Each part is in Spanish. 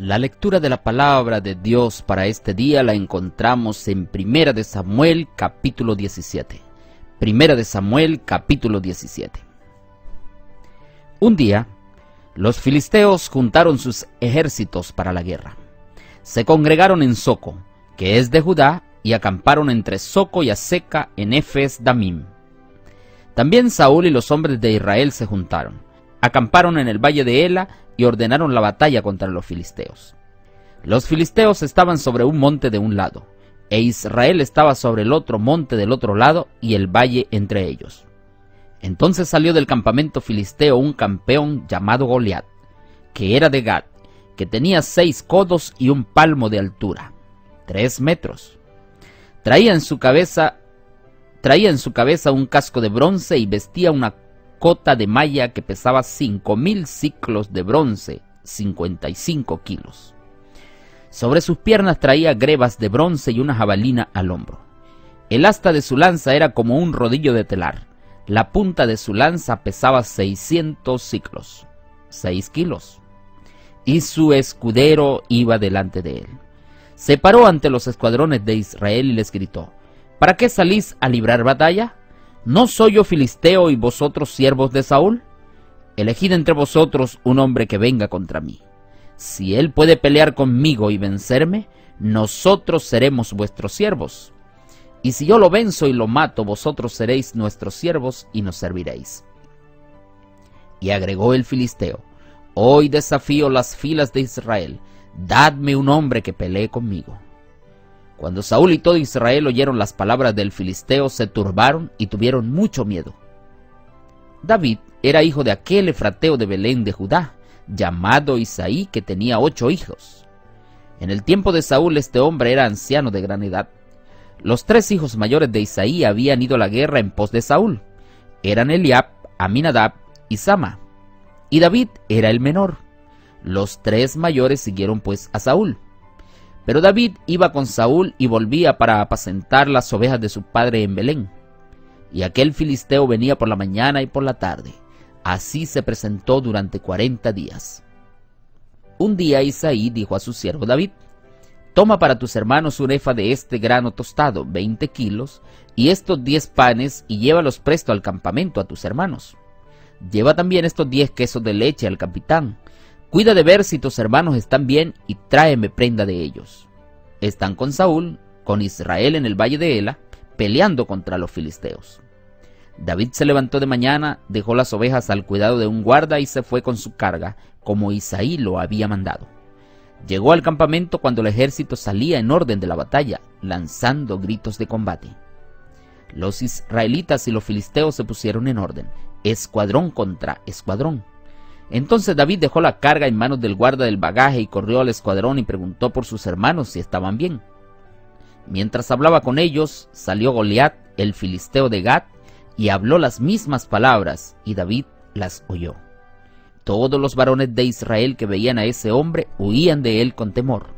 La lectura de la palabra de Dios para este día la encontramos en Primera de Samuel capítulo 17. Primera de Samuel capítulo 17. Un día, los filisteos juntaron sus ejércitos para la guerra. Se congregaron en Soco, que es de Judá, y acamparon entre Soco y Azeca en Efes Damim. También Saúl y los hombres de Israel se juntaron, acamparon en el valle de Ela y ordenaron la batalla contra los filisteos. Los filisteos estaban sobre un monte de un lado, e Israel estaba sobre el otro monte del otro lado y el valle entre ellos. Entonces salió del campamento filisteo un campeón llamado Goliat, que era de Gat, que tenía 6 codos y 1 palmo de altura, 3 metros. Traía en su cabeza un casco de bronce y vestía una cota de malla que pesaba 5.000 siclos de bronce, 55 kilos. Sobre sus piernas traía grebas de bronce y una jabalina al hombro. El asta de su lanza era como un rodillo de telar. La punta de su lanza pesaba 600 siclos, 6 kilos. Y su escudero iba delante de él. Se paró ante los escuadrones de Israel y les gritó: ¿Para qué salís a librar batalla? ¿No soy yo filisteo y vosotros siervos de Saúl? Elegid entre vosotros un hombre que venga contra mí. Si él puede pelear conmigo y vencerme, nosotros seremos vuestros siervos. Y si yo lo venzo y lo mato, vosotros seréis nuestros siervos y nos serviréis. Y agregó el filisteo: Hoy desafío las filas de Israel, dadme un hombre que pelee conmigo. Cuando Saúl y todo Israel oyeron las palabras del filisteo, se turbaron y tuvieron mucho miedo. David era hijo de aquel efrateo de Belén de Judá, llamado Isaí, que tenía 8 hijos. En el tiempo de Saúl este hombre era anciano de gran edad. Los 3 hijos mayores de Isaí habían ido a la guerra en pos de Saúl. Eran Eliab, Aminadab y Sama. Y David era el menor. Los 3 mayores siguieron pues a Saúl. Pero David iba con Saúl y volvía para apacentar las ovejas de su padre en Belén. Y aquel filisteo venía por la mañana y por la tarde. Así se presentó durante 40 días. Un día Isaí dijo a su siervo David: Toma para tus hermanos un efa de este grano tostado, 20 kilos, y estos 10 panes, y llévalos presto al campamento a tus hermanos. Lleva también estos 10 quesos de leche al capitán. Cuida de ver si tus hermanos están bien y tráeme prenda de ellos. Están con Saúl, con Israel en el valle de Ela, peleando contra los filisteos. David se levantó de mañana, dejó las ovejas al cuidado de un guarda y se fue con su carga, como Isaí lo había mandado. Llegó al campamento cuando el ejército salía en orden de la batalla, lanzando gritos de combate. Los israelitas y los filisteos se pusieron en orden, escuadrón contra escuadrón. Entonces David dejó la carga en manos del guarda del bagaje y corrió al escuadrón y preguntó por sus hermanos si estaban bien. Mientras hablaba con ellos, salió Goliat, el filisteo de Gat, y habló las mismas palabras, y David las oyó. Todos los varones de Israel que veían a ese hombre huían de él con temor.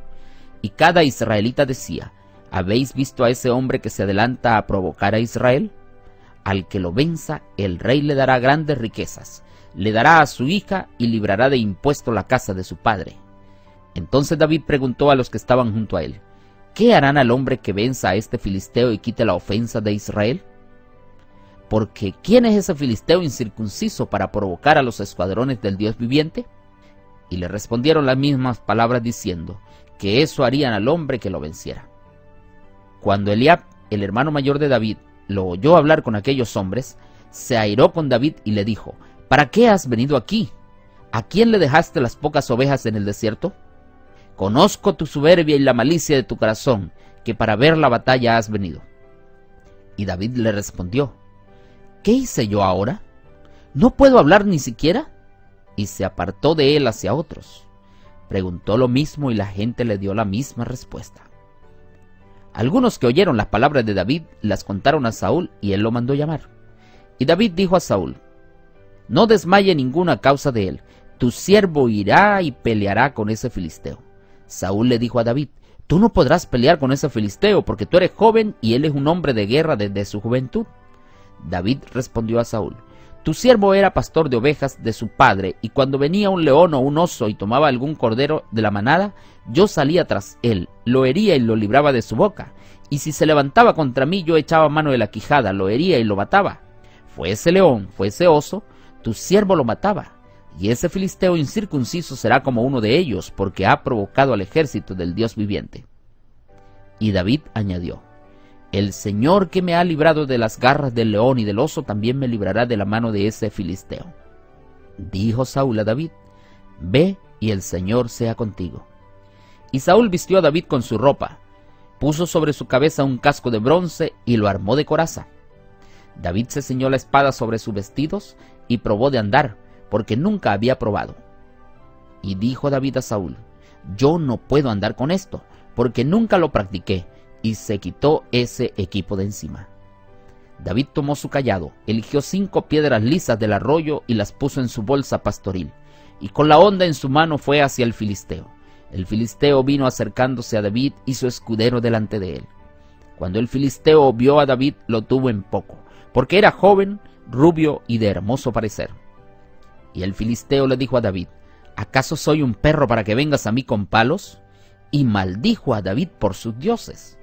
Y cada israelita decía: ¿Habéis visto a ese hombre que se adelanta a provocar a Israel? Al que lo venza, el rey le dará grandes riquezas, le dará a su hija y librará de impuesto la casa de su padre. Entonces David preguntó a los que estaban junto a él: ¿Qué harán al hombre que venza a este filisteo y quite la ofensa de Israel? Porque ¿quién es ese filisteo incircunciso para provocar a los escuadrones del Dios viviente? Y le respondieron las mismas palabras diciendo que eso harían al hombre que lo venciera. Cuando Eliab, el hermano mayor de David, lo oyó hablar con aquellos hombres, se airó con David y le dijo: ¿Para qué has venido aquí? ¿A quién le dejaste las pocas ovejas en el desierto? Conozco tu soberbia y la malicia de tu corazón, que para ver la batalla has venido. Y David le respondió: ¿Qué hice yo ahora? ¿No puedo hablar ni siquiera? Y se apartó de él hacia otros. Preguntó lo mismo y la gente le dio la misma respuesta. Algunos que oyeron las palabras de David las contaron a Saúl y él lo mandó llamar. Y David dijo a Saúl: No desmaye ninguna causa de él. Tu siervo irá y peleará con ese filisteo. Saúl le dijo a David: Tú no podrás pelear con ese filisteo porque tú eres joven y él es un hombre de guerra desde su juventud. David respondió a Saúl: Tu siervo era pastor de ovejas de su padre, y cuando venía un león o un oso y tomaba algún cordero de la manada, yo salía tras él, lo hería y lo libraba de su boca. Y si se levantaba contra mí, yo echaba mano de la quijada, lo hería y lo mataba. Fuese león, fuese oso, tu siervo lo mataba. Y ese filisteo incircunciso será como uno de ellos, porque ha provocado al ejército del Dios viviente. Y David añadió: el Señor que me ha librado de las garras del león y del oso, también me librará de la mano de ese filisteo. Dijo Saúl a David: ve y el Señor sea contigo. Y Saúl vistió a David con su ropa, puso sobre su cabeza un casco de bronce y lo armó de coraza. David se ciñó la espada sobre sus vestidos y probó de andar, porque nunca había probado. Y dijo David a Saúl: yo no puedo andar con esto, porque nunca lo practiqué. Y se quitó ese equipo de encima. David tomó su cayado, eligió 5 piedras lisas del arroyo y las puso en su bolsa pastoril, y con la honda en su mano fue hacia el filisteo. El filisteo vino acercándose a David y su escudero delante de él. Cuando el filisteo vio a David, lo tuvo en poco, porque era joven, rubio y de hermoso parecer. Y el filisteo le dijo a David: ¿acaso soy un perro para que vengas a mí con palos? Y maldijo a David por sus dioses.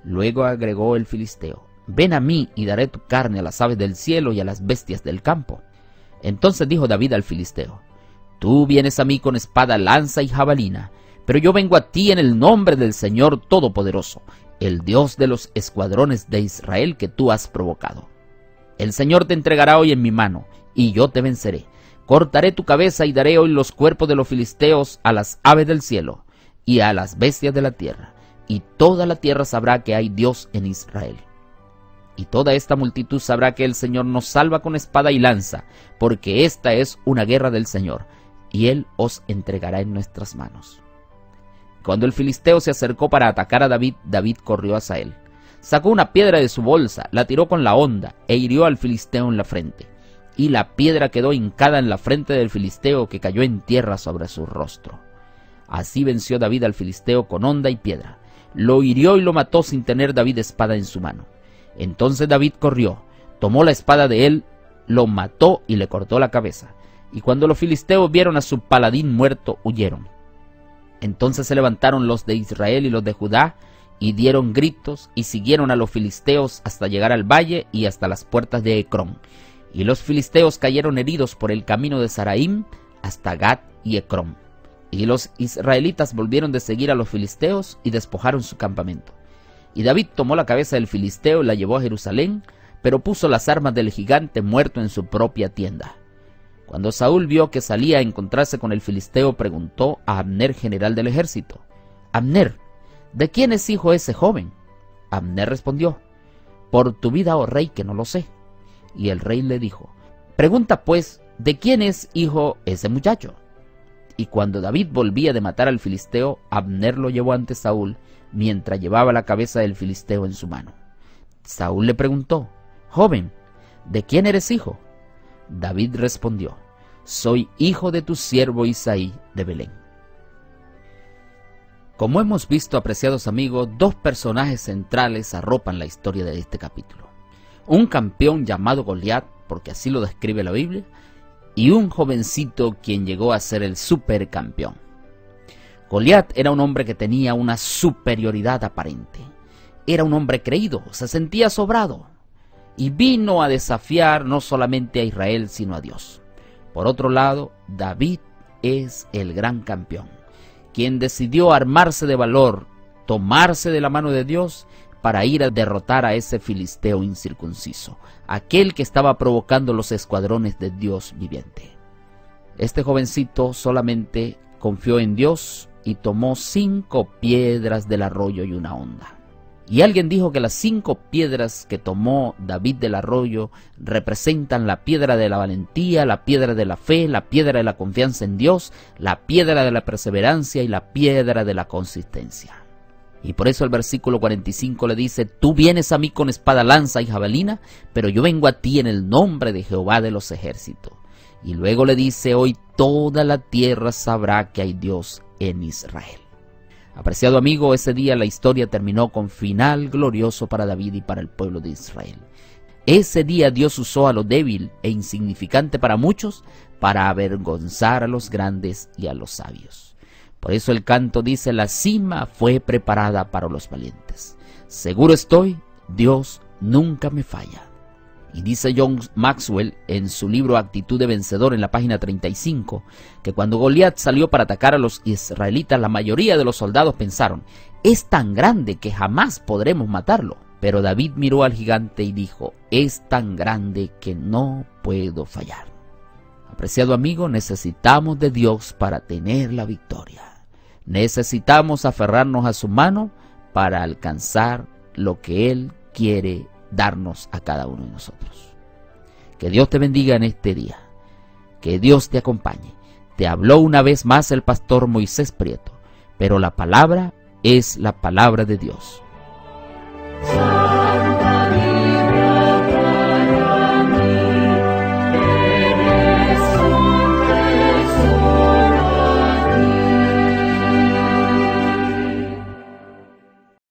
Luego agregó el filisteo: ven a mí y daré tu carne a las aves del cielo y a las bestias del campo. Entonces dijo David al filisteo: tú vienes a mí con espada, lanza y jabalina, pero yo vengo a ti en el nombre del Señor Todopoderoso, el Dios de los escuadrones de Israel que tú has provocado. El Señor te entregará hoy en mi mano, y yo te venceré. Cortaré tu cabeza y daré hoy los cuerpos de los filisteos a las aves del cielo y a las bestias de la tierra, y toda la tierra sabrá que hay Dios en Israel. Y toda esta multitud sabrá que el Señor nos salva con espada y lanza, porque esta es una guerra del Señor, y Él os entregará en nuestras manos. Cuando el filisteo se acercó para atacar a David, David corrió hacia él. Sacó una piedra de su bolsa, la tiró con la honda, e hirió al filisteo en la frente. Y la piedra quedó hincada en la frente del filisteo, que cayó en tierra sobre su rostro. Así venció David al filisteo con honda y piedra. Lo hirió y lo mató sin tener David espada en su mano. Entonces David corrió, tomó la espada de él, lo mató y le cortó la cabeza. Y cuando los filisteos vieron a su paladín muerto, huyeron. Entonces se levantaron los de Israel y los de Judá, y dieron gritos, y siguieron a los filisteos hasta llegar al valle y hasta las puertas de Ecrón. Y los filisteos cayeron heridos por el camino de Saraim hasta Gat y Ecrón. Y los israelitas volvieron de seguir a los filisteos y despojaron su campamento. Y David tomó la cabeza del filisteo y la llevó a Jerusalén, pero puso las armas del gigante muerto en su propia tienda. Cuando Saúl vio que salía a encontrarse con el filisteo, preguntó a Abner, general del ejército: Abner, ¿de quién es hijo ese joven? Abner respondió: por tu vida, oh rey, que no lo sé. Y el rey le dijo: pregunta pues, ¿de quién es hijo ese muchacho? Y cuando David volvía de matar al filisteo, Abner lo llevó ante Saúl, mientras llevaba la cabeza del filisteo en su mano. Saúl le preguntó: joven, ¿de quién eres hijo? David respondió: soy hijo de tu siervo Isaí de Belén. Como hemos visto, apreciados amigos, 2 personajes centrales arropan la historia de este capítulo. Un campeón llamado Goliat, porque así lo describe la Biblia, y un jovencito quien llegó a ser el supercampeón. Goliat era un hombre que tenía una superioridad aparente. Era un hombre creído, se sentía sobrado, y vino a desafiar no solamente a Israel, sino a Dios. Por otro lado, David es el gran campeón, quien decidió armarse de valor, tomarse de la mano de Dios para ir a derrotar a ese filisteo incircunciso, aquel que estaba provocando los escuadrones de Dios viviente. Este jovencito solamente confió en Dios y tomó 5 piedras del arroyo y una honda. Y alguien dijo que las 5 piedras que tomó David del arroyo representan la piedra de la valentía, la piedra de la fe, la piedra de la confianza en Dios, la piedra de la perseverancia y la piedra de la consistencia. Y por eso el versículo 45 le dice: tú vienes a mí con espada, lanza y jabalina, pero yo vengo a ti en el nombre de Jehová de los ejércitos. Y luego le dice: hoy toda la tierra sabrá que hay Dios en Israel. Apreciado amigo, ese día la historia terminó con final glorioso para David y para el pueblo de Israel. Ese día Dios usó a lo débil e insignificante para muchos para avergonzar a los grandes y a los sabios. Por eso el canto dice: la cima fue preparada para los valientes. Seguro estoy, Dios nunca me falla. Y dice John Maxwell en su libro Actitud de Vencedor, en la página 35, que cuando Goliat salió para atacar a los israelitas, la mayoría de los soldados pensaron: es tan grande que jamás podremos matarlo. Pero David miró al gigante y dijo: es tan grande que no puedo fallar. Apreciado amigo, necesitamos de Dios para tener la victoria. Necesitamos aferrarnos a su mano para alcanzar lo que Él quiere darnos a cada uno de nosotros. Que Dios te bendiga en este día. Que Dios te acompañe. Te habló una vez más el pastor Moisés Prieto, pero la palabra es la palabra de Dios.